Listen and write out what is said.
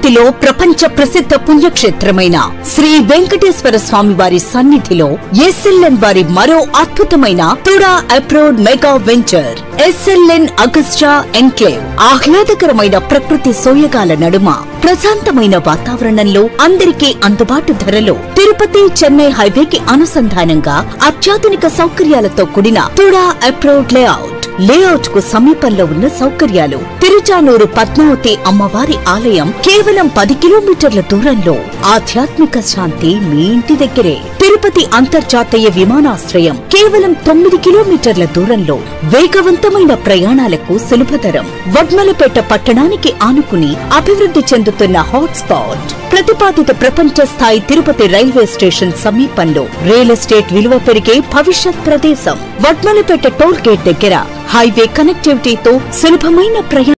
తిరుపతిలో ప్రపంచ ప్రసిద్ధ పుణ్యక్షేత్రమైన శ్రీ వెంకటేశ్వర స్వామి వారి సన్నిధిలో ఎస్ఎల్ఎన్ వారి మరో అద్భుతమైన TUDA approved mega venture SLN Agusta enclave. ఆహ్లాదకరమైన ప్రకృతి సోయగాల నడుమ ప్రశాంతమైన వాతావరణంలో అందరికీ అందుబాటు ధరలో తిరుపతి చెన్నై హైవేకి అనుసంధానంగా అత్యాధునిక సౌకర్యాలతో కూడిన తుడా అప్రోడ్ లేఅవుట్ కు సమీపంలో ఉన్న సౌకర్యాలు. తిరుచానూరు పద్మావతి అమ్మవారి ఆలయం కేవలం 10 కిలోమీటర్ల దూరంలో. ఆధ్యాత్మిక శాంతి మీ ఇంటి దగ్గరే. తిరుపతి అంతర్జాతీయ విమానాశ్రయం కేవలం 9 కిలోమీటర్ల దూరంలో. వేగవంతమైన ప్రయాణాలకు సులభతరం. వడ్మలపేట పట్టణానికి ఆనుకుని అభివృద్ధి చెందుతున్న హాట్స్పాట్. ప్రతిపాదిత ప్రపంచ స్థాయి తిరుపతి రైల్వే స్టేషన్ సమీపంలో రియల్ ఎస్టేట్ విలువ పెరిగే భవిష్యత్ ప్రదేశం. వడ్మలపేట టోల్ గేట్ దగ్గర హైవే కనెక్టివిటీతో సులభమైన ప్రయాణం.